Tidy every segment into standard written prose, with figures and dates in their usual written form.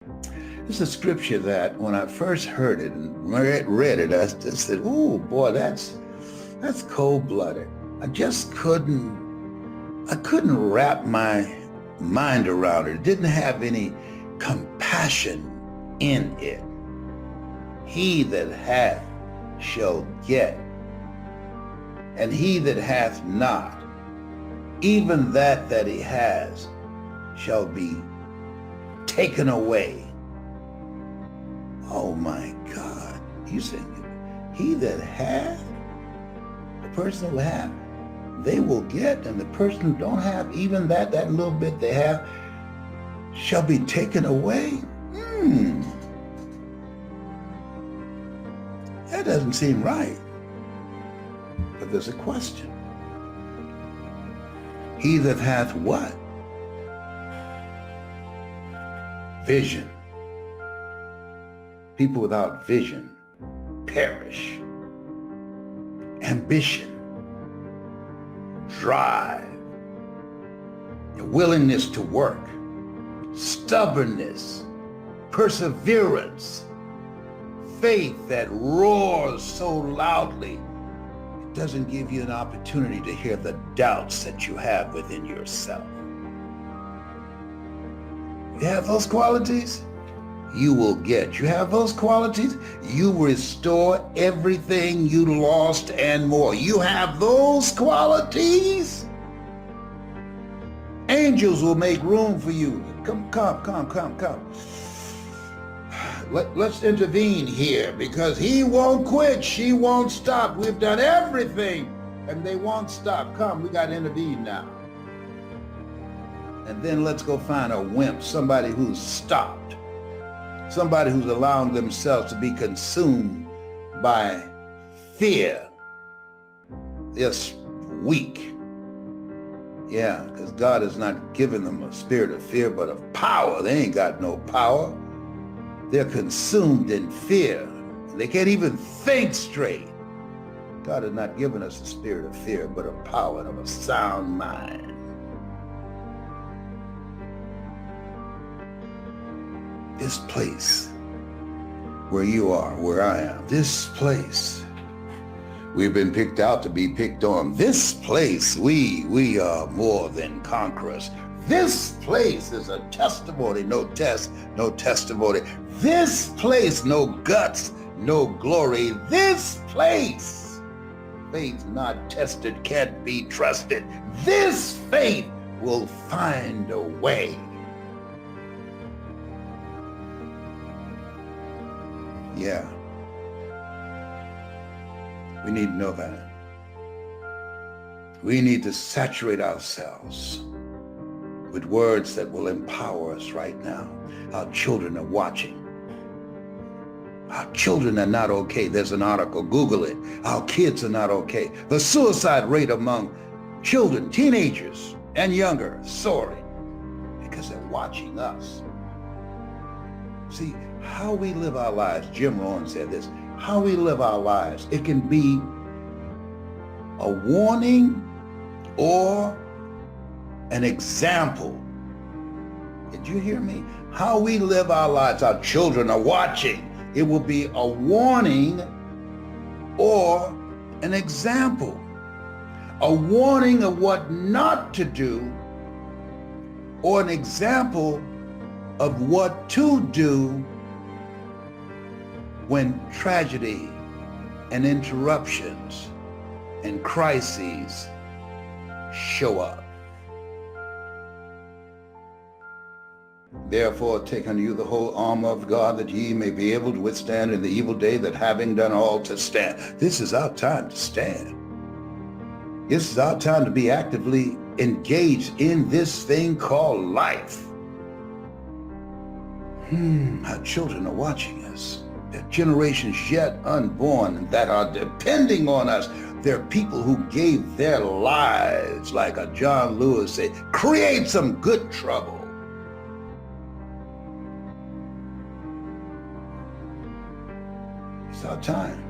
It's a scripture that when I first heard it and read it, I just said, "Oh boy, that's cold-blooded." I just couldn't wrap my mind around it. It didn't have any compassion in it. He that hath shall get, and he that hath not, even that he has, shall be taken away. Oh my God. You saying he that hath, the person who hath, they will get, and the person who don't have, even that little bit they have, shall be taken away? That doesn't seem right. But there's a question. He that hath what? Vision. People without vision perish. Ambition, drive, a willingness to work, stubbornness, perseverance, faith that roars so loudly it doesn't give you an opportunity to hear the doubts that you have within yourself. You have those qualities, you will get. You have those qualities, you restore everything you lost and more. You have those qualities, angels will make room for you. Come. Let's intervene here because he won't quit. She won't stop. We've done everything and they won't stop. Come, we got to intervene now. And then let's go find a wimp, somebody who's stopped, somebody who's allowing themselves to be consumed by fear. They're weak. Yeah, because God has not given them a spirit of fear, but of power. They ain't got no power. They're consumed in fear. They can't even think straight. God has not given us a spirit of fear, but of power and of a sound mind. This place where you are, where I am, this place, we've been picked out to be picked on. This place, we are more than conquerors. This place is a testimony, no test, no testimony. This place, no guts, no glory. This place, faith not tested can't be trusted. This faith will find a way. Yeah. We need to know that. We need to saturate ourselves with words that will empower us right now. Our children are watching. Our children are not okay. There's an article, Google it. Our kids are not okay. The suicide rate among children, teenagers, and younger is soaring because they're watching us. See, how we live our lives, Jim Rohn said this, how we live our lives, it can be a warning or an example. Did you hear me? How we live our lives, our children are watching. It will be a warning or an example. A warning of what not to do or an example of what to do when tragedy and interruptions and crises show up. Therefore, take unto you the whole armor of God, that ye may be able to withstand in the evil day, that having done all to stand. This is our time to stand. This is our time to be actively engaged in this thing called life. Our children are watching us. There are generations yet unborn that are depending on us. There are people who gave their lives, like a John Lewis said, create some good trouble. It's our time.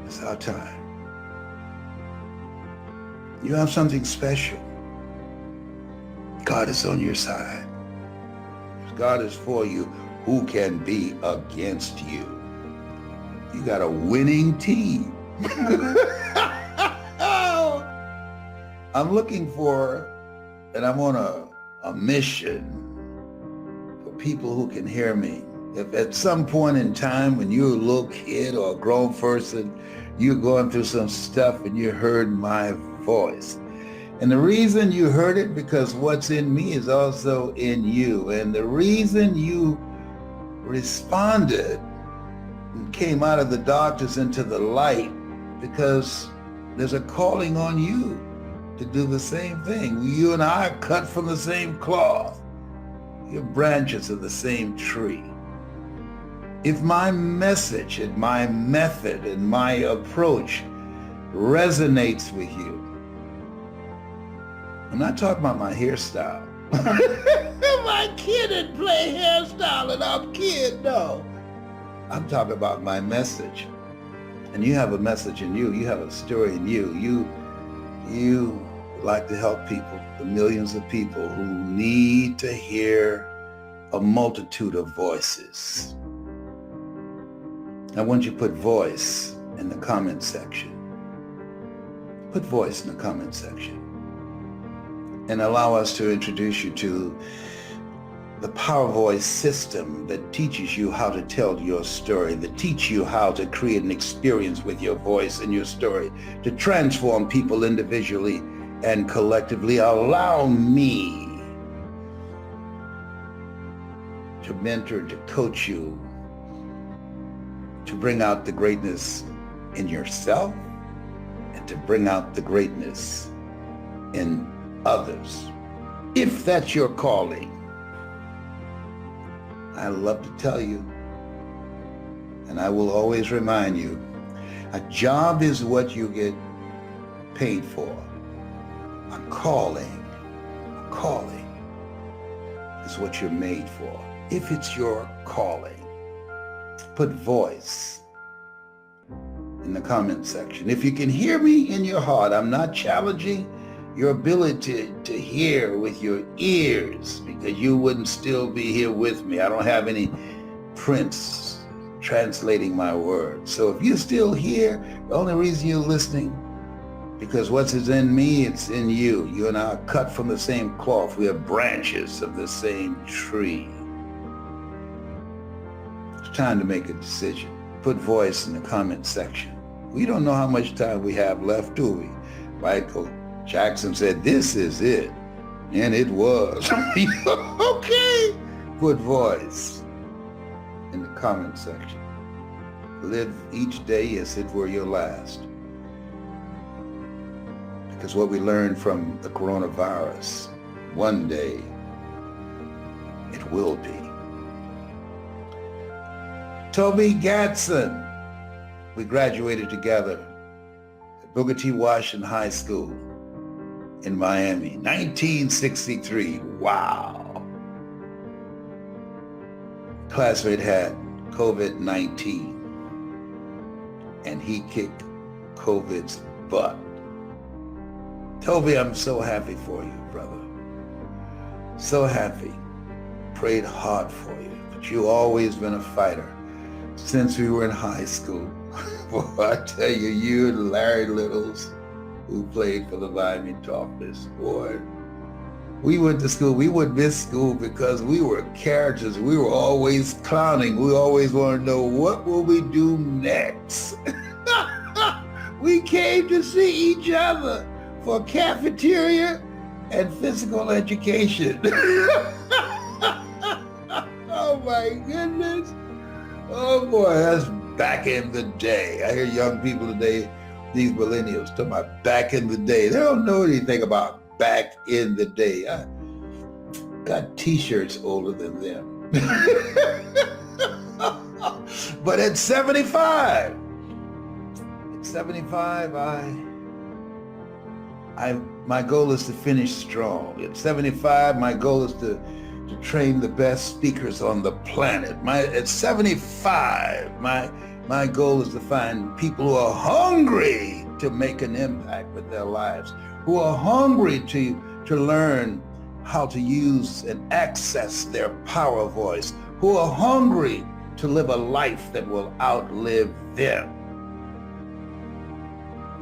It's our time. You have something special. God is on your side. If God is for you, who can be against you? You got a winning team. I'm looking for, and I'm on a mission for people who can hear me. If at some point in time when you're a little kid or a grown person, you're going through some stuff and you heard my voice. And the reason you heard it, because what's in me is also in you. And the reason you responded and came out of the darkness into the light, because there's a calling on you to do the same thing. You and I are cut from the same cloth. You're branches of the same tree. If my message and my method and my approach resonates with you, I'm not talking about my hairstyle. My kid didn't play hairstyle and I'm kid, no. I'm talking about my message. And you have a message in you. You have a story in you. You like to help people, the millions of people who need to hear a multitude of voices. I want you to put voice in the comment section. Put voice in the comment section. And allow us to introduce you to the Power Voice system that teaches you how to tell your story, that teach you how to create an experience with your voice and your story, to transform people individually and collectively. Allow me to mentor, to coach you, to bring out the greatness in yourself and to bring out the greatness in others. If that's your calling, I love to tell you, and I will always remind you, a job is what you get paid for. A calling is what you're made for. If it's your calling, put voice in the comment section. If you can hear me in your heart, I'm not challenging your ability to hear with your ears, because you wouldn't still be here with me. I don't have any prints translating my words. So if you're still here, the only reason you're listening, because what's in me, it's in you. You and I are cut from the same cloth. We are branches of the same tree. It's time to make a decision. Put voice in the comment section. We don't know how much time we have left, do we? Michael Jackson said, "This is it." And it was. Okay. Put voice in the comment section. Live each day as it were your last. Because what we learned from the coronavirus, one day it will be. Toby Gatson, we graduated together at Booker T. Washington High School in Miami, 1963. Wow. Classmate had COVID-19 and he kicked COVID's butt. Toby, I'm so happy for you, brother. So happy. Prayed hard for you, but you've always been a fighter since we were in high school. Boy, I tell you, you and Larry Littles, who played for the Miami Dolphins, boy, we went to school. We would miss school because we were characters. We were always clowning. We always wanted to know, what will we do next? We came to see each other for cafeteria and physical education. Oh my goodness. Oh boy, that's back in the day. I hear young people today, these millennials, talking about back in the day. They don't know anything about back in the day. I got t-shirts older than them. But at 75, my goal is to finish strong. At 75, my goal is to train the best speakers on the planet. At 75, my goal is to find people who are hungry to make an impact with their lives, who are hungry to learn how to use and access their power voice, who are hungry to live a life that will outlive them.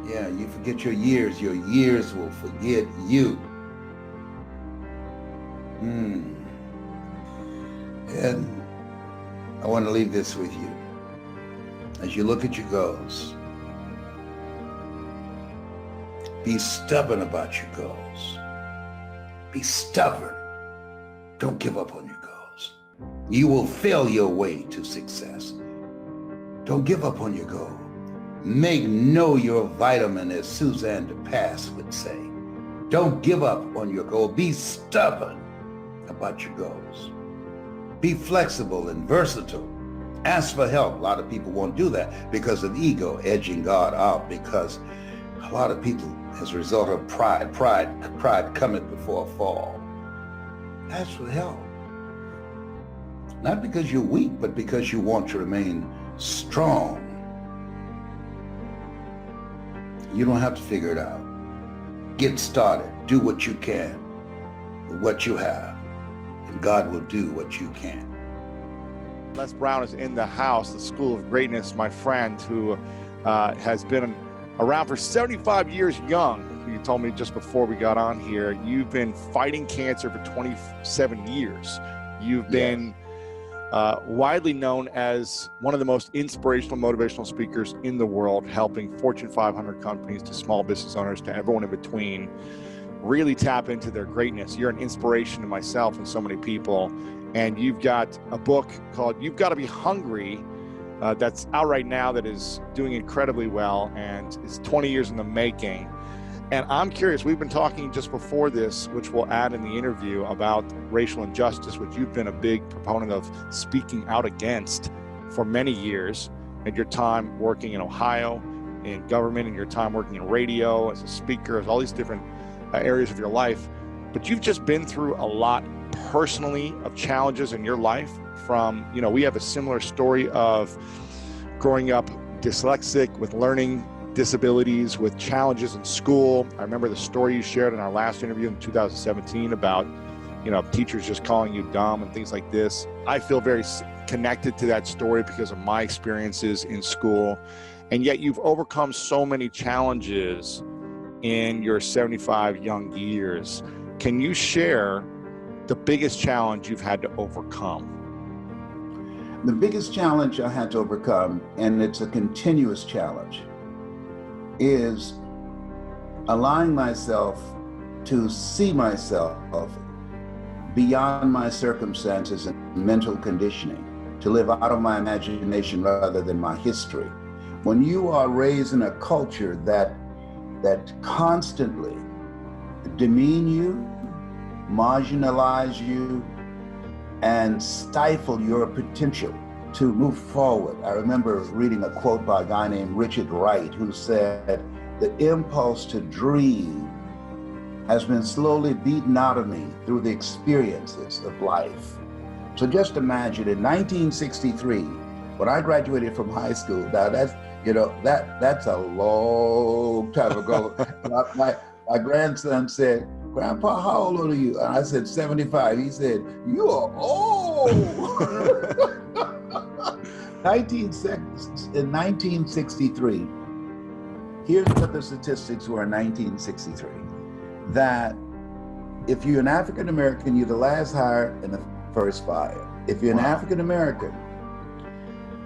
Yeah, you forget your years will forget you. And I want to leave this with you. As you look at your goals, be stubborn about your goals. Be stubborn. Don't give up on your goals. You will fail your way to success. Don't give up on your goal. Know your vitamin, as Suzanne de Pass would say. Don't give up on your goal. Be stubborn about your goals. Be flexible and versatile. Ask for help. A lot of people won't do that because of ego edging God out, because a lot of people, as a result of pride cometh before a fall. Ask for help. Not because you're weak, but because you want to remain strong. You don't have to figure it out. Get started. Do what you can with what you have, and God will do what you can. Les Brown is in the house, the School of Greatness, my friend, who has been around for 75 years young. You told me just before we got on here, you've been fighting cancer for 27 years. You've been widely known as one of the most inspirational, motivational speakers in the world, helping Fortune 500 companies to small business owners to everyone in between really tap into their greatness. You're an inspiration to myself and so many people. And you've got a book called You've Got to Be Hungry that's out right now that is doing incredibly well and is 20 years in the making. And I'm curious, we've been talking just before this, which we'll add in the interview, about racial injustice, which you've been a big proponent of speaking out against for many years, and your time working in Ohio, in government, and your time working in radio, as a speaker, as all these different areas of your life. But you've just been through a lot personally of challenges in your life from, we have a similar story of growing up dyslexic with learning disabilities, with challenges in school. I remember the story you shared in our last interview in 2017 about, teachers just calling you dumb and things like this. I feel very connected to that story because of my experiences in school. And yet you've overcome so many challenges in your 75 young years. Can you share the biggest challenge you've had to overcome? The biggest challenge I had to overcome, and it's a continuous challenge, is allowing myself to see myself beyond my circumstances and mental conditioning, to live out of my imagination rather than my history. When you are raised in a culture that constantly demean you, marginalize you, and stifle your potential to move forward. I remember reading a quote by a guy named Richard Wright, who said, "The impulse to dream has been slowly beaten out of me through the experiences of life." So just imagine in 1963, when I graduated from high school, now that's a long time ago. my grandson said, "Grandpa, how old are you?" And I said, 75. He said, "You are old." In 1963, here's what the statistics were in 1963, that if you're an African American, you're the last hired and the first fired. If you're an African American,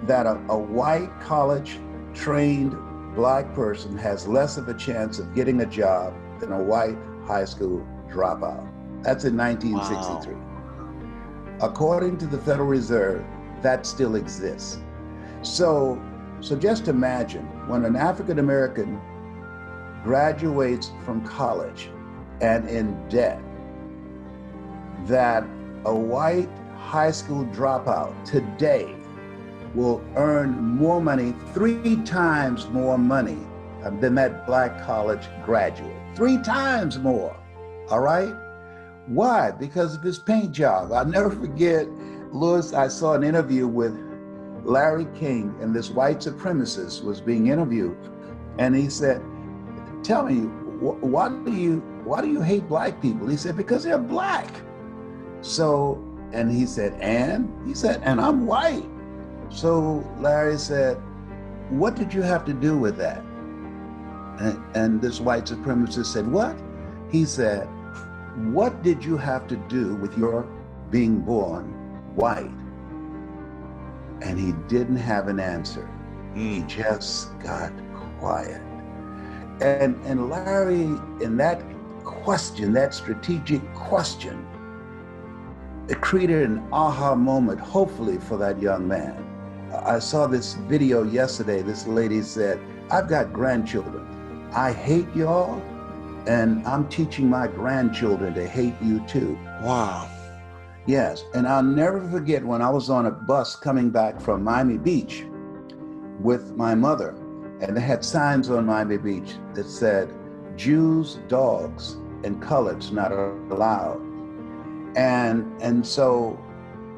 that a white college trained black person has less of a chance of getting a job than a white high school dropout. That's in 1963. Wow. According to the Federal Reserve, that still exists. So just imagine when an African American graduates from college and in debt, that a white high school dropout today will earn more money, 3 times more money than that black college graduate. 3 times more, all right? Why? Because of his paint job. I'll never forget, Louis, I saw an interview with Larry King, and this white supremacist was being interviewed, and he said, "Tell me, why do you why do you hate black people? He said, because they're black. So, and he said, and I'm white. So Larry said, what did you have to do with that? And this white supremacist said, what? He said, what did you have to do with your being born white? And he didn't have an answer. He just got quiet. And Larry, in that question, that strategic question, it created an aha moment, hopefully, for that young man. I saw this video yesterday. This lady said, I've got grandchildren. I hate y'all, and I'm teaching my grandchildren to hate you too. Wow. Yes, and I'll never forget when I was on a bus coming back from Miami Beach with my mother, and they had signs on Miami Beach that said, Jews, dogs, and coloreds not allowed. And so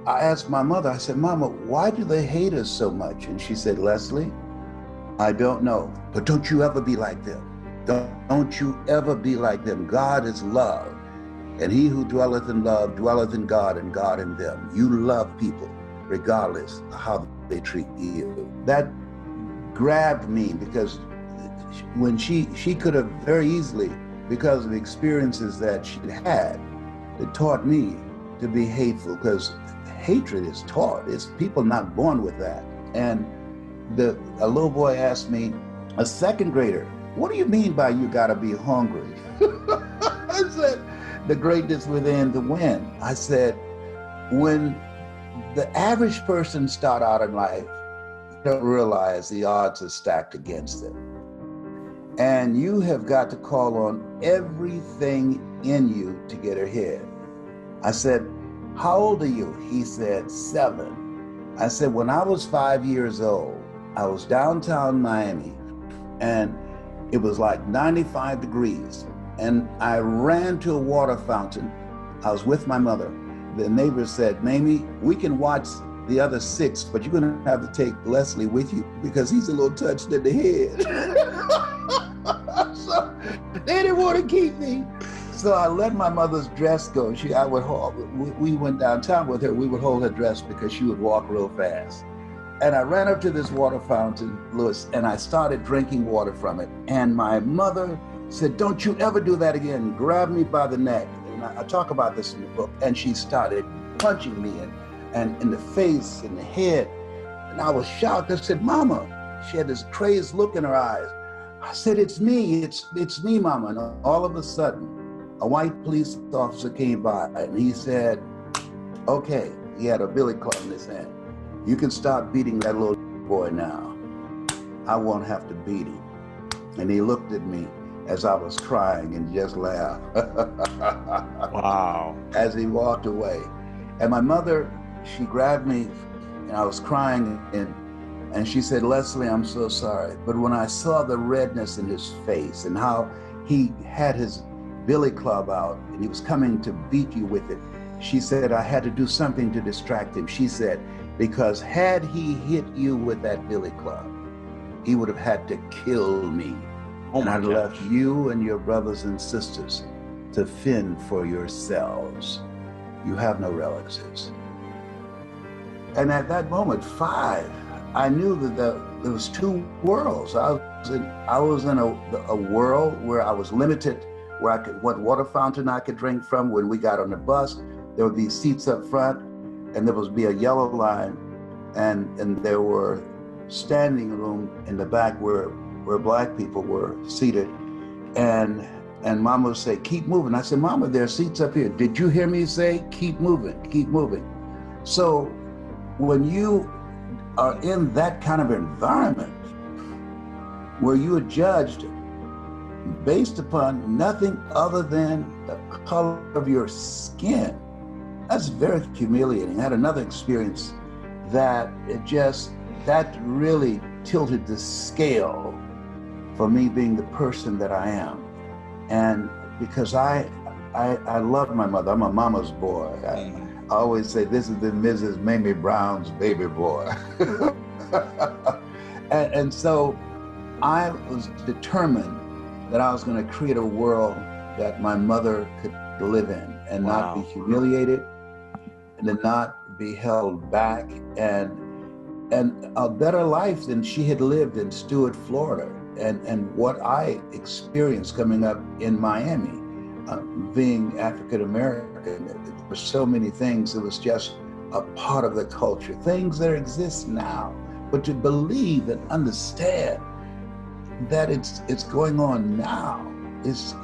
I asked my mother, I said, Mama, why do they hate us so much? And she said, Leslie, I don't know, but don't you ever be like them. Don't you ever be like them. God is love, and he who dwelleth in love dwelleth in God, and God in them. You love people regardless of how they treat you. That grabbed me, because when she could have very easily, because of the experiences that she'd had, it taught me to be hateful, because hatred is taught. It's people not born with that. And a little boy asked me, a second grader, what do you mean by you gotta be hungry? I said, the greatness within to win. I said, when the average person start out in life, they don't realize the odds are stacked against them. And you have got to call on everything in you to get ahead. I said, how old are you? He said, 7. I said, when I was 5 years old, I was downtown Miami, and it was like 95 degrees. And I ran to a water fountain. I was with my mother. The neighbor said, Mamie, we can watch the other 6, but you're gonna have to take Leslie with you because he's a little touched in the head. So they didn't want to keep me. So I let my mother's dress go. We went downtown with her. We would hold her dress because she would walk real fast. And I ran up to this water fountain, Louis, and I started drinking water from it. And my mother said, don't you ever do that again. Grabbed me by the neck. And I talk about this in the book. And she started punching me and in the face, in the head. And I was shocked. I said, Mama. She had this crazed look in her eyes. I said, it's me, it's me, Mama. And all of a sudden, a white police officer came by and he said, okay, he had a billy club in his hand. You can stop beating that little boy now. I won't have to beat him. And he looked at me as I was crying and just laughed. Wow. As he walked away. And my mother, she grabbed me and I was crying and she said, Leslie, I'm so sorry. But when I saw the redness in his face and how he had his billy club out and he was coming to beat you with it, she said, I had to do something to distract him. She said, because had he hit you with that billy club, he would have had to kill me. And I'd left you and your brothers and sisters to fend for yourselves. You have no relatives. And at that moment, 5, I knew that there was 2 worlds. I was in a world where I was limited, where I could, what water fountain I could drink from. When we got on the bus, there would be seats up front, and there would be a yellow line, and there were standing room in the back where black people were seated. And Mama would say, keep moving. I said, Mama, there are seats up here. Did you hear me say, keep moving, keep moving? So when you are in that kind of environment where you are judged based upon nothing other than the color of your skin, that's very humiliating. I had another experience that that really tilted the scale for me being the person that I am. And because I love my mother, I'm a mama's boy. I always say this is the Mrs. Mamie Brown's baby boy. and so I was determined that I was going to create a world that my mother could live in and not be Wow. humiliated and to not be held back, and a better life than she had lived in Stuart, Florida, and what I experienced coming up in Miami, being African American. There were so many things. It was just a part of the culture, things that exist now. But to believe and understand that it's going on now it's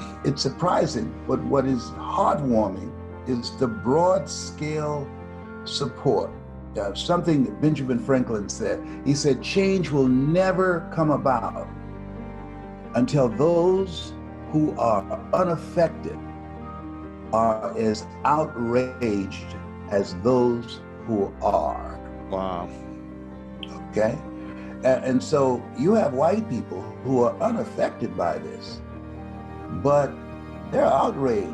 surprising. But what is heartwarming is the broad scale support. Something that Benjamin Franklin said. He said, change will never come about until those who are unaffected are as outraged as those who are. Wow. Okay? And so you have white people who are unaffected by this, but they're outraged.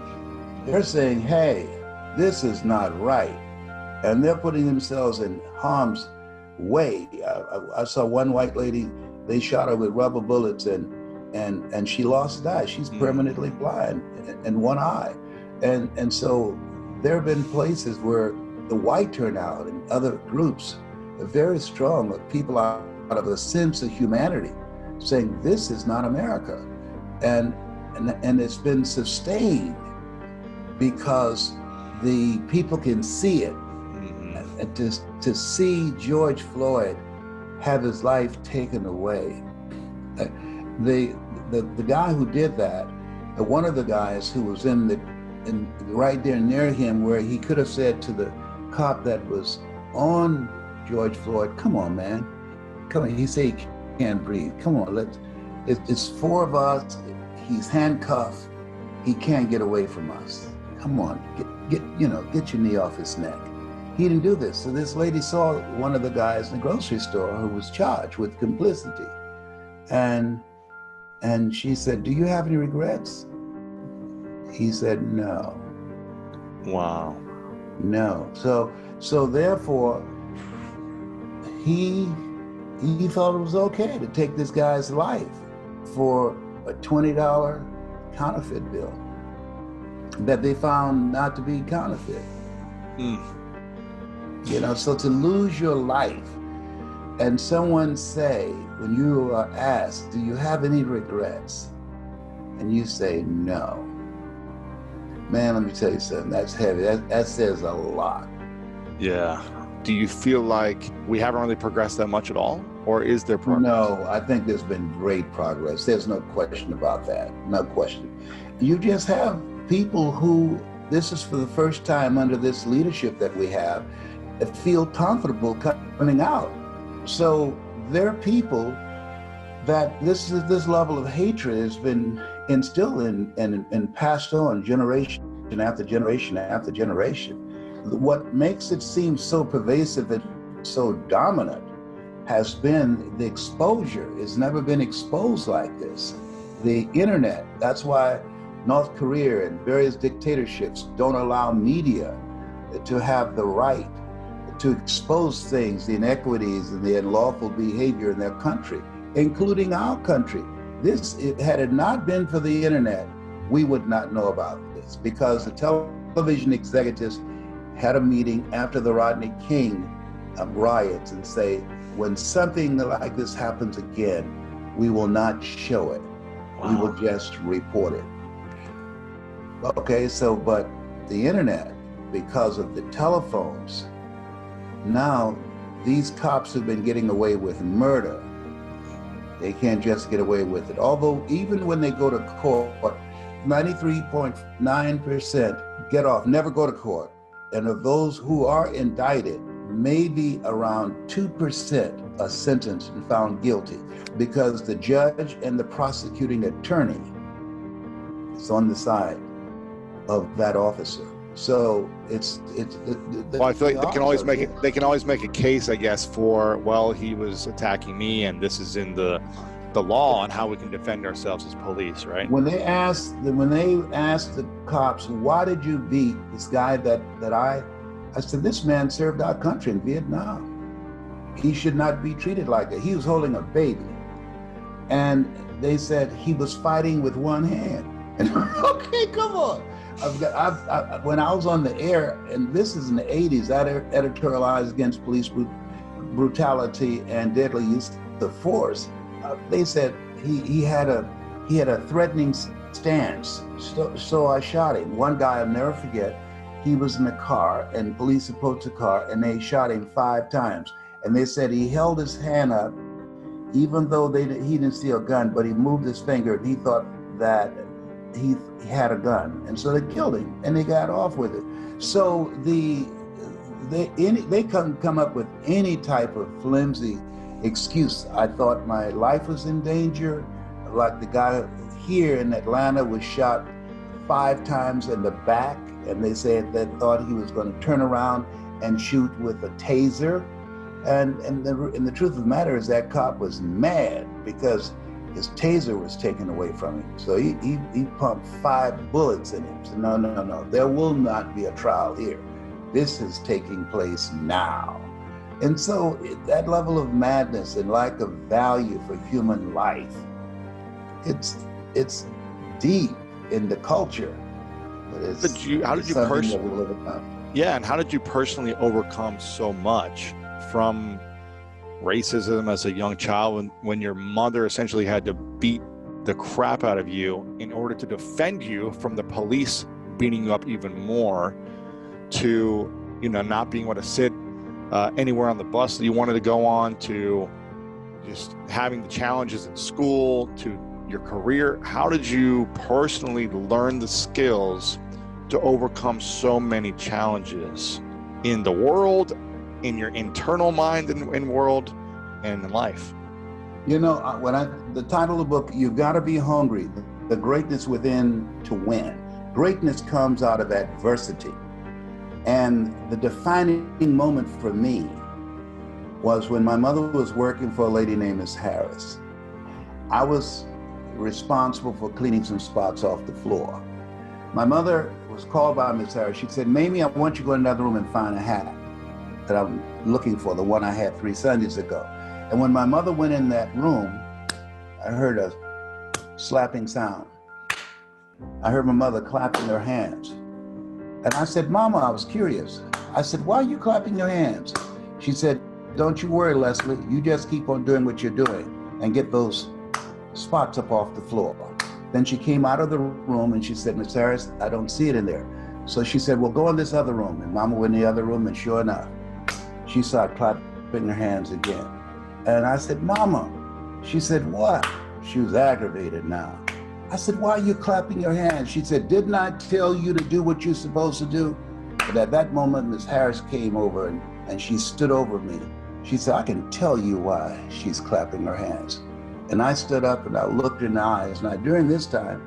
They're saying, hey, this is not right. And they're putting themselves in harm's way. I saw one white lady, they shot her with rubber bullets and she lost her eye. She's permanently blind in one eye. And so there have been places where the white turnout and other groups are very strong, of people out of a sense of humanity saying this is not America. And it's been sustained because the people can see it. And to see George Floyd have his life taken away. The guy who did that, one of the guys who was in right there near him, where he could have said to the cop that was on George Floyd, come on, man, come on. He said he can't breathe. Come on, it's four of us. He's handcuffed. He can't get away from us. Come on, get your knee off his neck. He didn't do this. So this lady saw one of the guys in the grocery store who was charged with complicity. And she said, do you have any regrets? He said, no. Wow. No. So therefore, he thought it was okay to take this guy's life for a $20 counterfeit bill that they found not to be counterfeit. So to lose your life and someone say, when you are asked, do you have any regrets? And you say, no. Man, let me tell you something, that's heavy. That says a lot. Yeah. Do you feel like we haven't really progressed that much at all? Or is there progress? No, I think there's been great progress. There's no question about that. No question. You just have people who, this is for the first time under this leadership that we have, that feel comfortable coming out. So there are people that this level of hatred has been instilled in and passed on generation after generation after generation. What makes it seem so pervasive and so dominant has been the exposure. It's never been exposed like this. The internet, that's why North Korea and various dictatorships don't allow media to have the right to expose things, the inequities and the unlawful behavior in their country, including our country. Had it not been for the internet, we would not know about this, because the television executives had a meeting after the Rodney King riots and say, when something like this happens again, we will not show it. Wow. We will just report it. Okay, but the internet, because of the telephones, now these cops have been getting away with murder. They can't just get away with it. Although even when they go to court, 93.9% get off, never go to court. And of those who are indicted, maybe around 2% are sentenced and found guilty, because the judge and the prosecuting attorney is on the side of that officer. So well, I feel like they can always make a case, I guess, for, well, he was attacking me and this is in the law on how we can defend ourselves as police, right? When they asked the cops, why did you beat this guy that I said, this man served our country in Vietnam. He should not be treated like that. He was holding a baby. And they said he was fighting with one hand. And okay, come on. When I was on the air, and this is in the 80s, I editorialized against police brutality and deadly use of force. They said he had a threatening stance, so I shot him. One guy I'll never forget. He was in the car, and police approached the car, and they shot him 5 times. And they said he held his hand up, even though he didn't see a gun, but he moved his finger, and he thought that he had a gun, and so they killed him, and they got off with it. So they come up with any type of flimsy excuse. I thought my life was in danger, like the guy here in Atlanta was shot 5 times in the back, and they said they thought he was going to turn around and shoot with a taser. And the truth of the matter is that cop was mad because his taser was taken away from him. So he pumped 5 bullets in him. So no, there will not be a trial here. This is taking place now. And so that level of madness and lack of value for human life, it's deep in the culture. But how did you personally? Yeah, and how did you personally overcome so much from racism as a young child when your mother essentially had to beat the crap out of you in order to defend you from the police beating you up even more, to not being able to sit anywhere on the bus that you wanted to go on, to just having the challenges in school, to your career? How did you personally learn the skills to overcome so many challenges in the world, in your internal mind and world, and in life? The title of the book, You've Got to Be Hungry, the greatness within to win. Greatness comes out of adversity. And the defining moment for me was when my mother was working for a lady named Miss Harris. I was responsible for cleaning some spots off the floor. My mother was called by Miss Harris. She said, "Mamie, I want you to go in another room and find a hat that I'm looking for, the one I had 3 Sundays ago." And when my mother went in that room, I heard a slapping sound. I heard my mother clapping her hands. And I said, "Mama," I was curious. I said, "Why are you clapping your hands?" She said, "Don't you worry, Leslie. You just keep on doing what you're doing and get those spots up off the floor." Then she came out of the room and she said, "Miss Harris, I don't see it in there." So she said, "Well, go in this other room." And Mama went in the other room, and sure enough, she started clapping her hands again. And I said, "Mama." She said, "What?" She was aggravated now. I said, "Why are you clapping your hands?" She said, "Didn't I tell you to do what you're supposed to do?" But at that moment, Miss Harris came over and she stood over me. She said, "I can tell you why she's clapping her hands." And I stood up and I looked in the eyes. Now, during this time,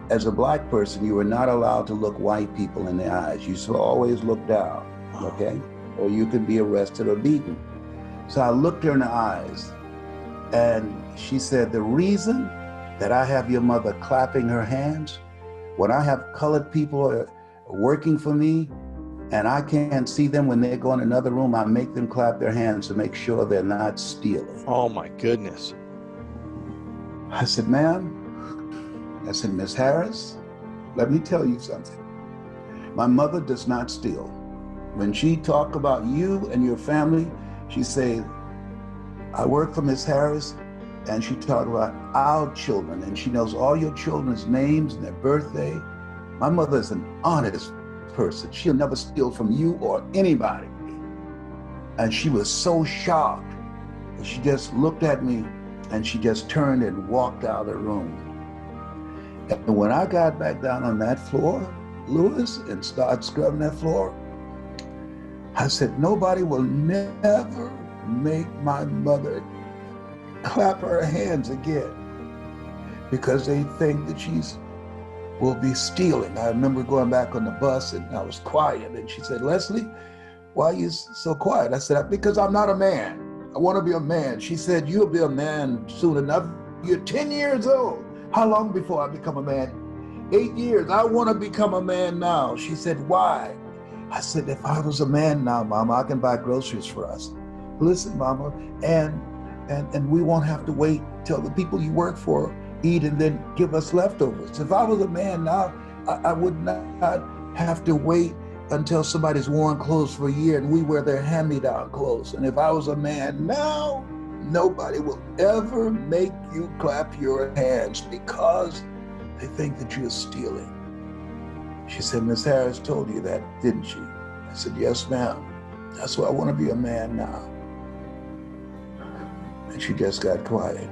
as a Black person, you were not allowed to look white people in the eyes. You should always look down, okay? Or you could be arrested or beaten. So I looked her in the eyes, and she said, "The reason that I have your mother clapping her hands, when I have colored people working for me, and I can't see them when they go in another room, I make them clap their hands to make sure they're not stealing." Oh my goodness. I said, "Ma'am," I said, "Miss Harris, let me tell you something. My mother does not steal. When she talk about you and your family, she say, I work for Miss Harris, and she talk about our children, and she knows all your children's names and their birthday. My mother is an honest person. She'll never steal from you or anybody." And she was so shocked. She just looked at me, and she just turned and walked out of the room. And when I got back down on that floor, Lewis, and started scrubbing that floor, I said, nobody will never make my mother clap her hands again because they think that she's will be stealing. I remember going back on the bus and I was quiet, and she said, "Leslie, why are you so quiet?" I said, "Because I'm not a man. I want to be a man." She said, "You'll be a man soon enough. You're 10 years old. How long before I become a man?" 8 years. "I want to become a man now." She said, "Why?" I said, "If I was a man now, Mama, I can buy groceries for us." "Listen, Mama, and we won't have to wait till the people you work for eat and then give us leftovers. If I was a man now, I would not have to wait until somebody's worn clothes for a year and we wear their hand-me-down clothes. And if I was a man now, nobody will ever make you clap your hands because they think that you're stealing. She said, Miss Harris told you that, didn't she? I said, yes, ma'am. That's why I want to be a man now. And she just got quiet.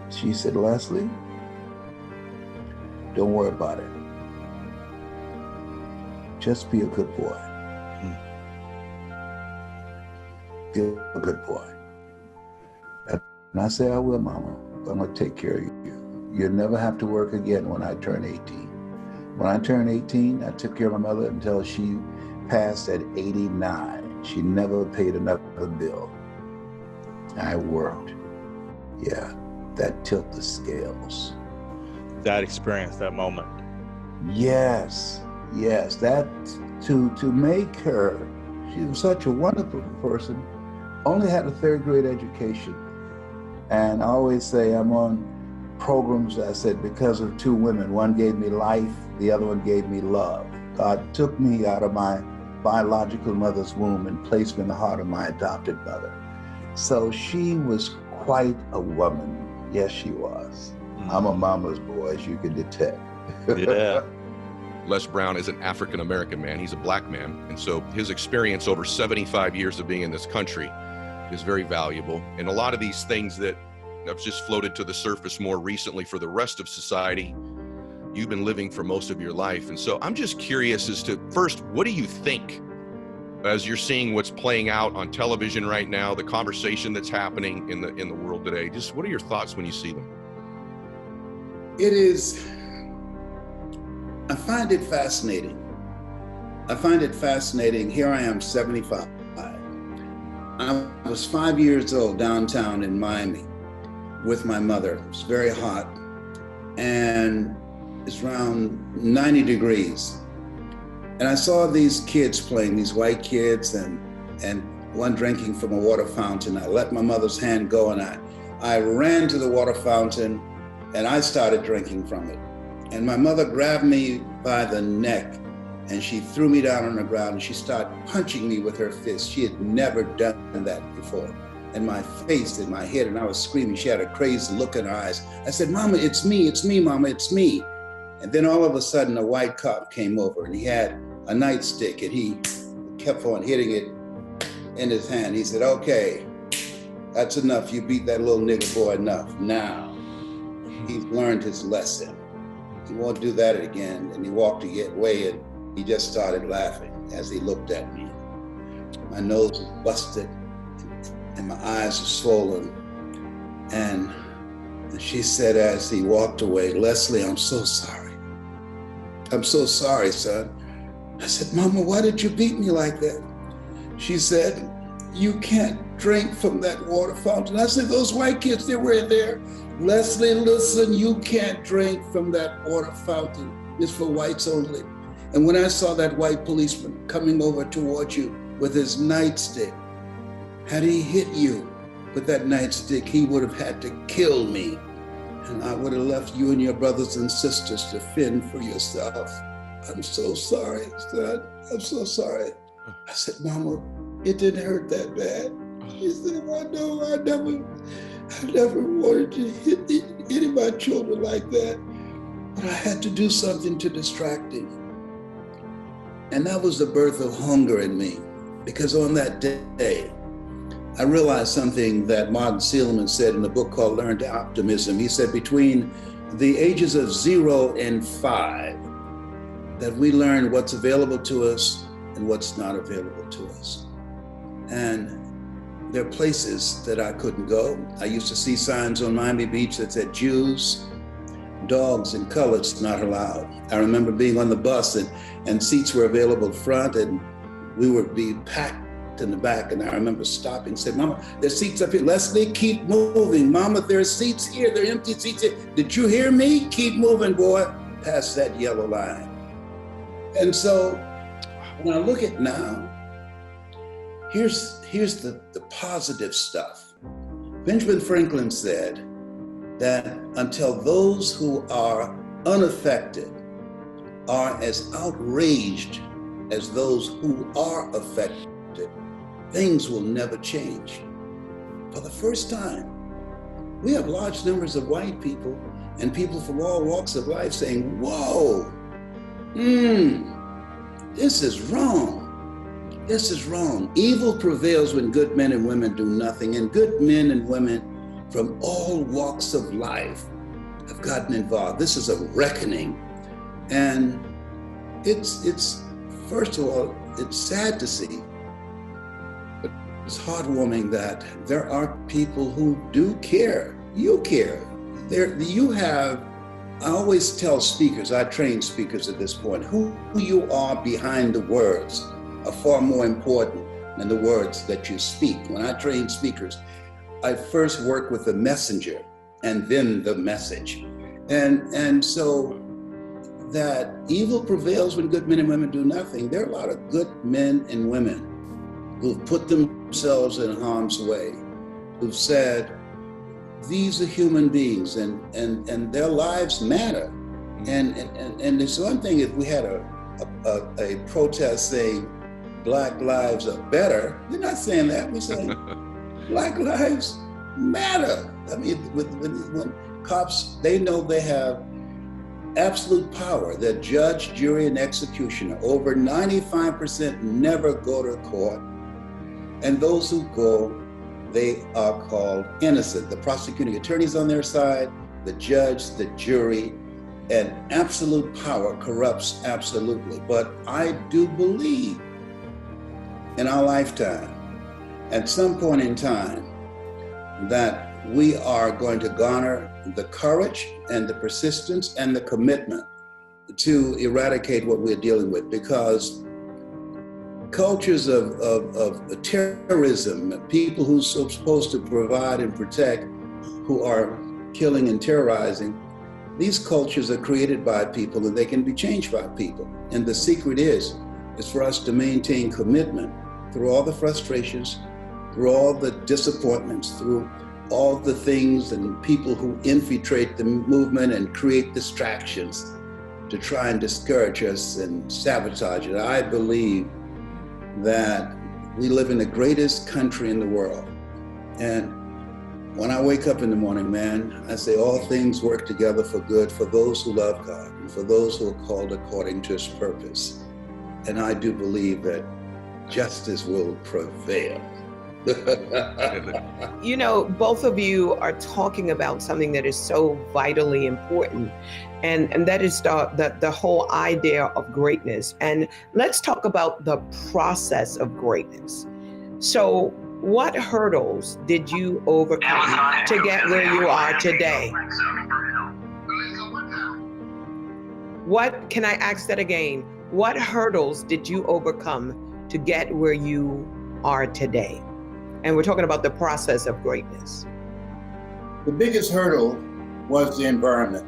She said, Leslie, don't worry about it. Just be a good boy. Be a good boy. And I say, I will, Mama. I'm going to take care of you. You'll never have to work again when I turn 18. When I turned 18, I took care of my mother until she passed at 89. She never paid another bill. I worked. Yeah, that tilted the scales. That experience, that moment. Yes, that to make her, she was such a wonderful person, only had a third grade education. And I always say I'm on programs, I said, because of two women. One gave me life, the other one gave me love. God took me out of my biological mother's womb and placed me in the heart of my adopted mother. So she was quite a woman. Yes, she was. I'm a mama's boy, as you can detect. Yeah. Les Brown is an African-American man. He's a black man. And so his experience over 75 years of being in this country is very valuable. And a lot of these things that have just floated to the surface more recently for the rest of society, you've been living for most of your life. And so I'm just curious as to, first, what do you think as you're seeing what's playing out on television right now, the conversation that's happening in the world today? Just what are your thoughts when you see them? It is, I find it fascinating. Here I am, 75. I was 5 years old downtown in Miami with my mother. It was very hot and it's around 90 degrees. And I saw these kids playing, these white kids and one drinking from a water fountain. I let my mother's hand go and I ran to the water fountain and I started drinking from it. And my mother grabbed me by the neck and she threw me down on the ground and she started punching me with her fist. She had never done that before. And my face and my head, and I was screaming. She had a crazy look in her eyes. I said, Mama, it's me, Mama, it's me. And then all of a sudden a white cop came over and he had a nightstick and he kept on hitting it in his hand. He said, okay, that's enough. You beat that little nigger boy enough. Now he's learned his lesson. He won't do that again. And he walked away and he just started laughing as he looked at me. My nose was busted and my eyes were swollen. And she said as he walked away, Leslie, I'm so sorry. I'm so sorry, son. I said, Mama, why did you beat me like that? She said, you can't drink from that water fountain. I said, those white kids, they were there. Leslie, listen, you can't drink from that water fountain. It's for whites only. And when I saw that white policeman coming over towards you with his nightstick, had he hit you with that nightstick, he would have had to kill me. And I would have left you and your brothers and sisters to fend for yourself. I'm so sorry, son. I'm so sorry. I said, Mama, it didn't hurt that bad. She said, I know, I never wanted to hit any of my children like that. But I had to do something to distract him. And that was the birth of hunger in me. Because on that day, I realized something that Martin Seligman said in a book called Learn to Optimism. He said between the ages of 0 and 5, that we learn what's available to us and what's not available to us. And there are places that I couldn't go. I used to see signs on Miami Beach that said Jews, dogs, and colors not allowed. I remember being on the bus and seats were available front and we would be packed in the back. And I remember stopping and said, Mama, there's seats up here. Leslie, keep moving. Mama, there's seats here. There are empty seats here. Did you hear me? Keep moving, boy, past that yellow line. And so when I look at now, here's the positive stuff. Benjamin Franklin said, that until those who are unaffected are as outraged as those who are affected, things will never change. For the first time, we have large numbers of white people and people from all walks of life saying, whoa, this is wrong. This is wrong. Evil prevails when good men and women do nothing, and good men and women from all walks of life have gotten involved. This is a reckoning. And it's first of all, it's sad to see, but it's heartwarming that there are people who do care. You care. I always tell speakers, I train speakers at this point, who you are behind the words are far more important than the words that you speak. When I train speakers, I first work with the messenger and then the message. And so that evil prevails when good men and women do nothing. There are a lot of good men and women who've put themselves in harm's way, who've said, these are human beings and their lives matter. And it's one thing if we had a protest saying Black lives are better. We're not saying that. We're saying Black lives matter. I mean, when cops, they know they have absolute power. They're judge, jury, and executioner. Over 95% never go to court. And those who go, they are called innocent. The prosecuting attorney's on their side, the judge, the jury, and absolute power corrupts absolutely. But I do believe in our lifetime, at some point in time, that we are going to garner the courage and the persistence and the commitment to eradicate what we're dealing with, because cultures of terrorism, people who are supposed to provide and protect, who are killing and terrorizing, these cultures are created by people and they can be changed by people. And the secret is for us to maintain commitment through all the frustrations, through all the disappointments, through all the things and people who infiltrate the movement and create distractions to try and discourage us and sabotage it. I believe that we live in the greatest country in the world. And when I wake up in the morning, man, I say all things work together for good for those who love God and for those who are called according to his purpose. And I do believe that justice will prevail. You know, both of you are talking about something that is so vitally important, and that is the whole idea of greatness. And let's talk about the process of greatness. So what hurdles did you overcome to get where you are today? Can I ask that again? What hurdles did you overcome to get where you are today? And we're talking about the process of greatness. The biggest hurdle was the environment.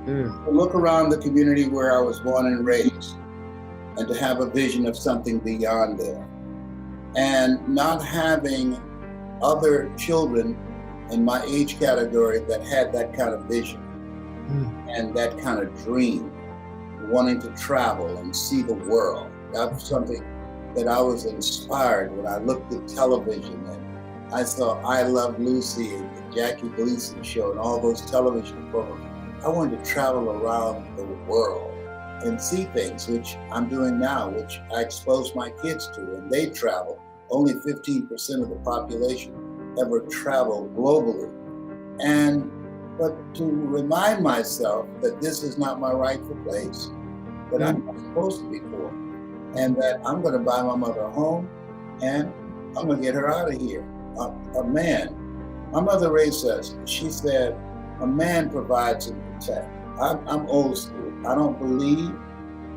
To look around the community where I was born and raised, and to have a vision of something beyond there. And not having other children in my age category that had that kind of vision and that kind of dream, wanting to travel and see the world. That was something that I was inspired when I looked at television and I saw I Love Lucy and the Jackie Gleason show and all those television programs. I wanted to travel around the world and see things, which I'm doing now, which I expose my kids to, and they travel. Only 15% of the population ever travel globally. But to remind myself that this is not my rightful place, that I'm not supposed to be poor, and that I'm going to buy my mother a home and I'm going to get her out of here. A man, my mother raised us, she said, a man provides and protects. I'm old school. I don't believe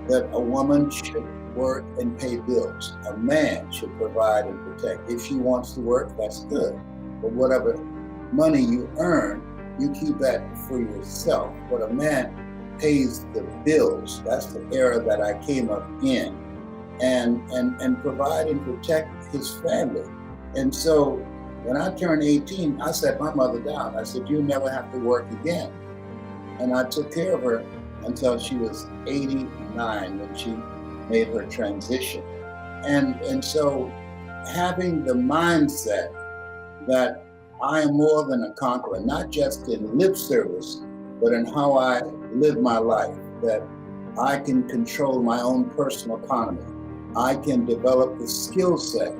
that a woman should work and pay bills. A man should provide and protect. If she wants to work, that's good. But whatever money you earn, you keep that for yourself. But a man pays the bills. That's the era that I came up in. And provide and protect his family. And so When I turned 18, I sat my mother down. I said, "You never have to work again." And I took care of her until she was 89 when she made her transition. And so having the mindset that I am more than a conqueror, not just in lip service, but in how I live my life, that I can control my own personal economy. I can develop the skill set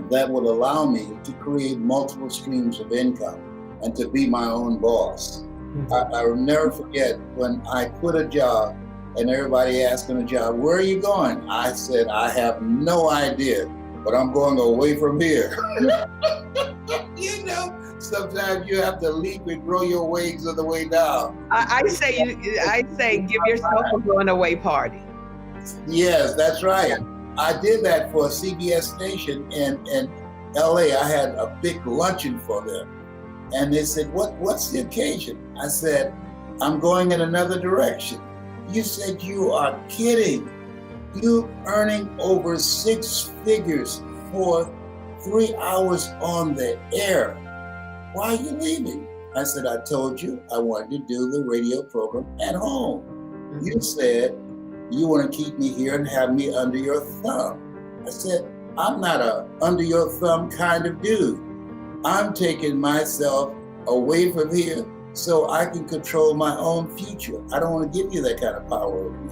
that will allow me to create multiple streams of income and to be my own boss. I will never forget when I quit a job and everybody asking a job, "Where are you going?" I said, "I have no idea, but I'm going away from here." You know, sometimes you have to leap and grow your wings on the way down. I say, give yourself a going away party. Yes, that's right. I did that for a CBS station in LA. I had a big luncheon for them. And they said, what's the occasion? I said, "I'm going in another direction." You said, "You are kidding. You earning over 6 figures for 3 hours on the air. Why are you leaving?" I said, "I told you I wanted to do the radio program at home. You said you want to keep me here and have me under your thumb." I said, "I'm not a under your thumb kind of dude. I'm taking myself away from here so I can control my own future. I don't want to give you that kind of power over me."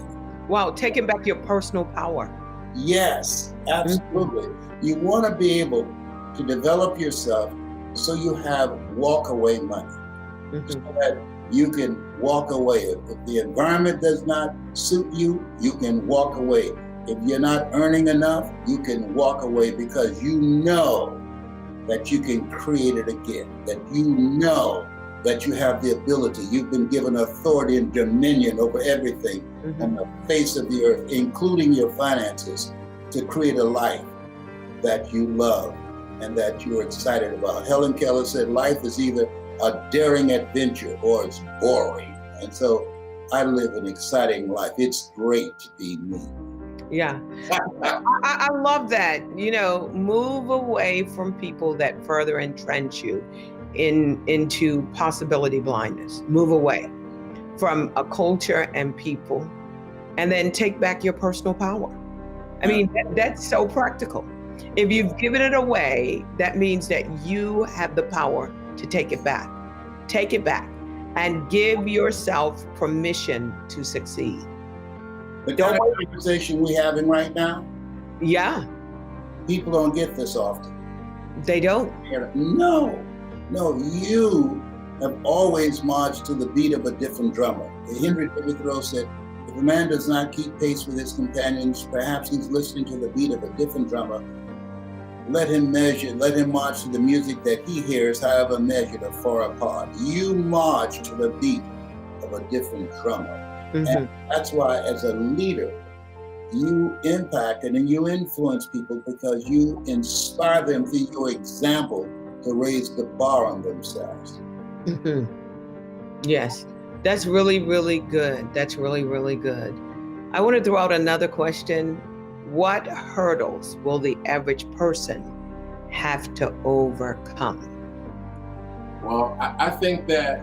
Wow, taking back your personal power. Yes, absolutely. You want to be able to develop yourself so you have walk-away money, so that you can walk away. If the environment does not suit you, you can walk away. If you're not earning enough, you can walk away because you know that you can create it again, that you know that you have the ability. You've been given authority and dominion over everything on the face of the earth, including your finances, to create a life that you love and that you're excited about. Helen Keller said life is either a daring adventure or it's boring. And so I live an exciting life. It's great to be me. Yeah. I love that. You know, move away from people that further entrench you into possibility blindness. Move away from a culture and people, and then take back your personal power. I mean, that's so practical. If you've given it away, that means that you have the power to take it back. Take it back and give yourself permission to succeed. The kind of conversation we're having right now, Yeah, people don't get this often. they don't. No, you have always marched to the beat of a different drummer. Henry David Thoreau said, "If a man does not keep pace with his companions, perhaps he's listening to the beat of a different drummer. Let him march to the music that he hears, however measured or far apart." You march to the beat of a different drummer. And that's why, as a leader, you impact and you influence people because you inspire them through your example to raise the bar on themselves. Yes, that's really, really good. That's really, really good. I want to throw out another question. What hurdles will the average person have to overcome? Well, I think that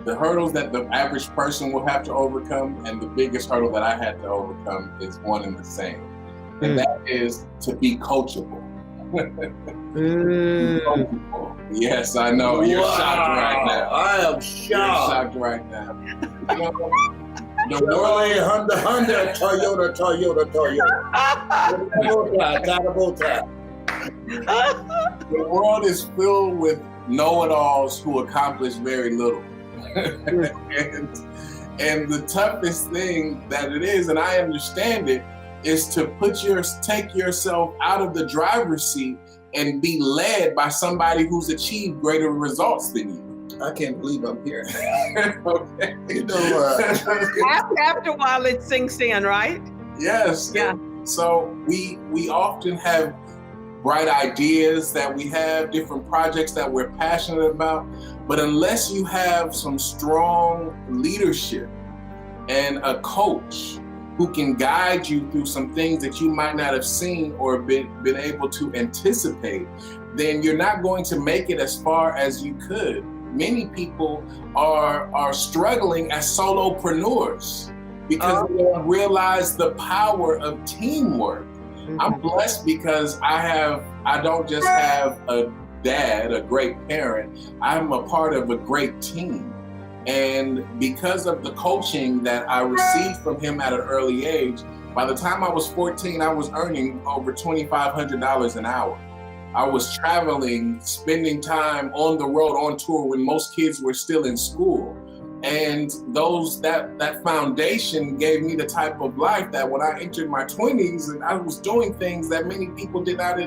the hurdles that the average person will have to overcome, and the biggest hurdle that I had to overcome, is one and the same. And that is to be coachable. Coachable. Yes, I know. You're shocked right now. I am shocked. You're shocked right now. The Chevrolet, Honda, Toyota. The world is filled with know-it-alls who accomplish very little. and the toughest thing that it is, and I understand it, is to take yourself out of the driver's seat and be led by somebody who's achieved greater results than you. I can't believe I'm here. Okay. You know, After a while, it sinks in, right? Yes. Yeah. So we often have bright ideas that we have, different projects that we're passionate about, but unless you have some strong leadership and a coach who can guide you through some things that you might not have seen or been able to anticipate, then you're not going to make it as far as you could. Many people are struggling as solopreneurs because they don't realize the power of teamwork. I'm blessed because I don't just have a dad, a great parent, I'm a part of a great team. And because of the coaching that I received from him at an early age, by the time I was 14, I was earning over $2,500 an hour. I was traveling, spending time on the road, on tour when most kids were still in school. And that foundation gave me the type of life that when I entered my 20s, and I was doing things that many people did not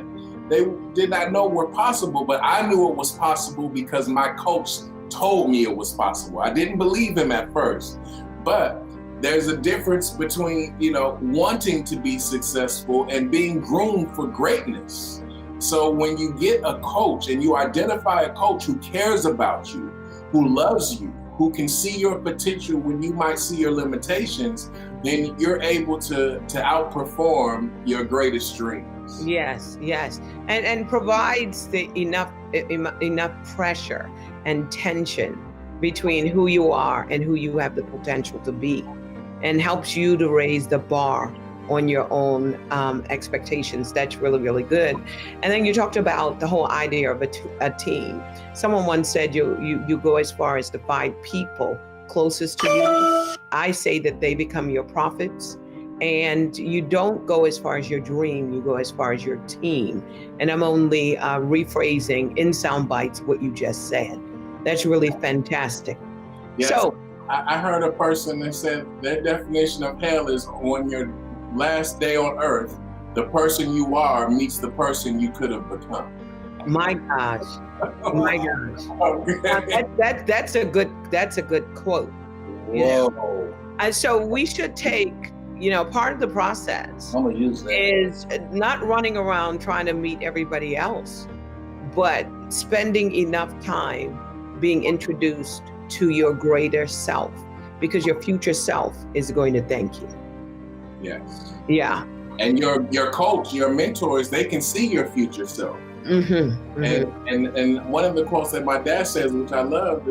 know were possible, but I knew it was possible because my coach told me it was possible. I didn't believe him at first, but there's a difference between, wanting to be successful and being groomed for greatness. So when you get a coach and you identify a coach who cares about you, who loves you, who can see your potential when you might see your limitations, then you're able to outperform your greatest dreams. Yes, and provides the enough pressure and tension between who you are and who you have the potential to be, and helps you to raise the bar on your own expectations. That's really, really good. And then you talked about the whole idea of a team. Someone once said you go as far as the 5 people closest to you. I say that they become your prophets. And you don't go as far as your dream, you go as far as your team. And I'm only rephrasing in sound bites what you just said. That's really fantastic. Yes. So I heard a person that said their definition of hell is on your last day on earth, the person you are meets the person you could have become. My gosh. That's a good quote. Whoa. And so we should take, part of the process I'm gonna use that. is not running around trying to meet everybody else, but spending enough time being introduced to your greater self, because your future self is going to thank you. Yes. Yeah. And your coach, your mentors, they can see your future self. And one of the quotes that my dad says, which I love,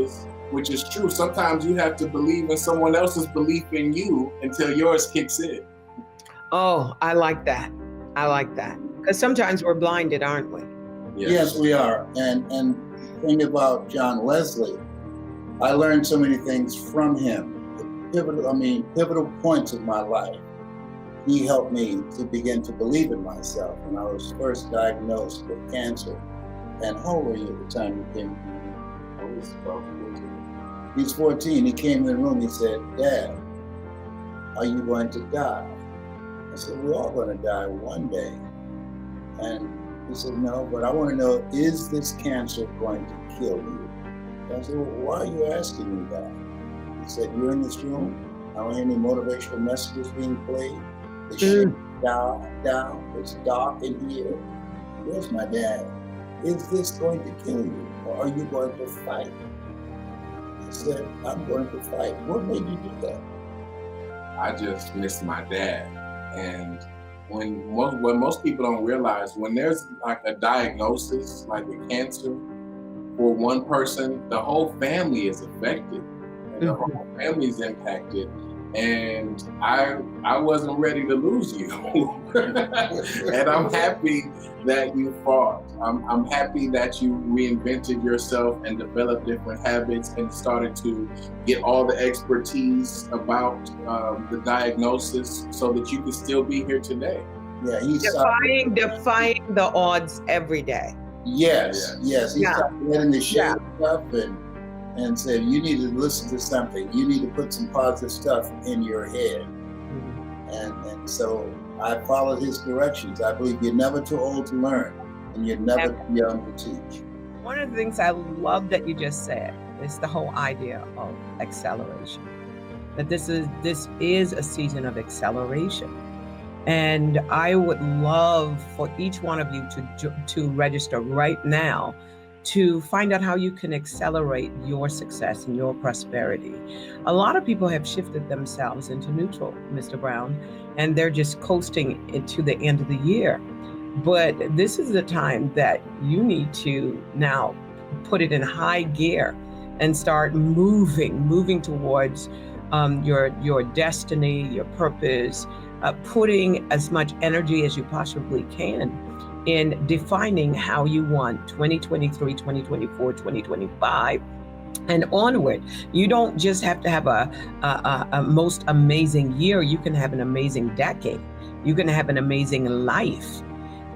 which is true. Sometimes you have to believe in someone else's belief in you until yours kicks in. Oh, I like that. Because sometimes we're blinded, aren't we? Yes, we are. And the thing about John Leslie, I learned so many things from him. Pivotal points in my life. He helped me to begin to believe in myself when I was first diagnosed with cancer. And how old were you at the time you came? I was 14. He's 14. He came in the room. He said, "Dad, are you going to die?" I said, "We're all going to die one day." And he said, "No, but I want to know, is this cancer going to kill you?" I said, "Well, why are you asking me that?" He said, "You're in this room. I don't hear any motivational messages being played. The shit down. It's dark in here. Where's my dad? Is this going to kill you, or are you going to fight?" I said, "I'm going to fight." What made you do that? I just missed my dad. And what most people don't realize, when there's like a diagnosis, like a cancer, for one person, the whole family is affected, and the whole family is impacted. And I wasn't ready to lose you. And I'm happy that you fought. I'm happy that you reinvented yourself and developed different habits and started to get all the expertise about the diagnosis so that you could still be here today. Yeah, he's defying the odds every day. Yes. He stopped letting the shade stuff and said, "You need to listen to something. You need to put some positive stuff in your head." And so I followed his directions. I believe you're never too old to learn, and you're never too young to teach. One of the things I love that you just said is the whole idea of acceleration. That this is a season of acceleration. And I would love for each one of you to register right now to find out how you can accelerate your success and your prosperity. A lot of people have shifted themselves into neutral, Mr. Brown, and they're just coasting it to the end of the year. But this is the time that you need to now put it in high gear and start moving towards your destiny, your purpose, putting as much energy as you possibly can in defining how you want 2023, 2024, 2025 and onward. You don't just have to have a most amazing year. You can have an amazing decade. You can have an amazing life.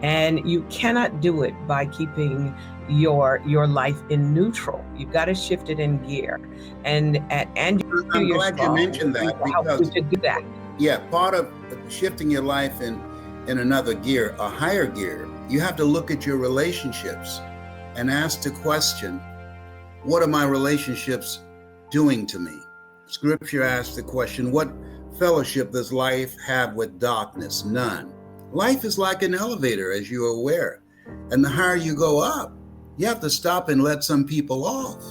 And you cannot do it by keeping your life in neutral. You've got to shift it in gear. And I'm glad you mentioned that, because to do that. Yeah, part of shifting your life in another gear, a higher gear, you have to look at your relationships and ask the question, what are my relationships doing to me? Scripture asks the question, what fellowship does life have with darkness? None. Life is like an elevator, as you are aware. And the higher you go up, you have to stop and let some people off.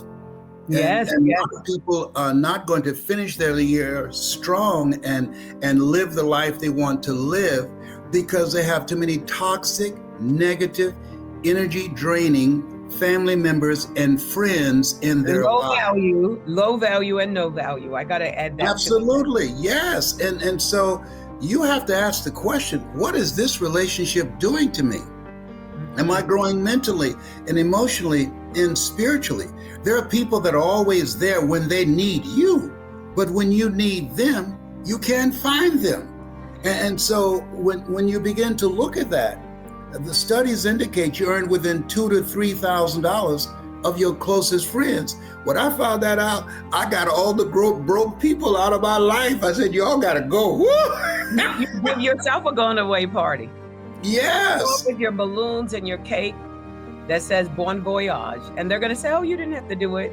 Yes, and yes. A lot of people are not going to finish their year strong and live the life they want to live because they have too many toxic, negative, energy draining family members and friends in their lives. Low value and no value. I got to add that. Absolutely, yes. And so you have to ask the question, what is this relationship doing to me? Am I growing mentally and emotionally and spiritually? There are people that are always there when they need you, but when you need them, you can't find them. And so when you begin to look at that, the studies indicate you earn within $2,000 to $3,000 of your closest friends. When I found that out, I got all the broke people out of my life. I said, y'all gotta go. You give yourself a going away party. Yes. Go with your balloons and your cake that says Bon Voyage. And they're gonna say, oh, you didn't have to do it.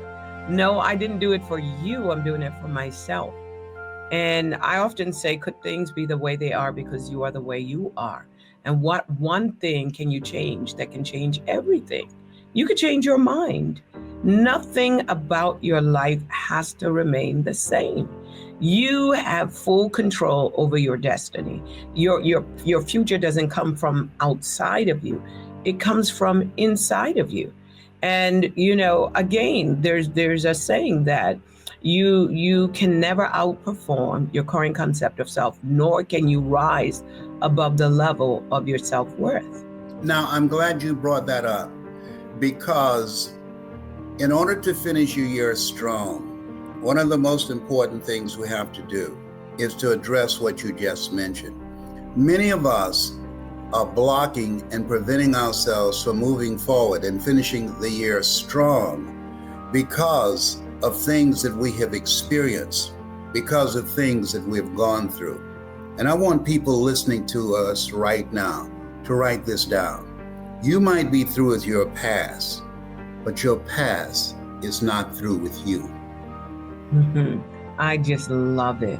No, I didn't do it for you. I'm doing it for myself. And I often say, could things be the way they are because you are the way you are? And what one thing can you change that can change everything? You could change your mind. Nothing about your life has to remain the same. You have full control over your destiny. Your future doesn't come from outside of you. It comes from inside of you. And, again, there's a saying that you can never outperform your current concept of self, nor can you rise above the level of your self-worth. Now, I'm glad you brought that up, because in order to finish your year strong, one of the most important things we have to do is to address what you just mentioned. Many of us are blocking and preventing ourselves from moving forward and finishing the year strong because of things that we have experienced, because of things that we've gone through. And I want people listening to us right now to write this down. You might be through with your past, but your past is not through with you. I just love it.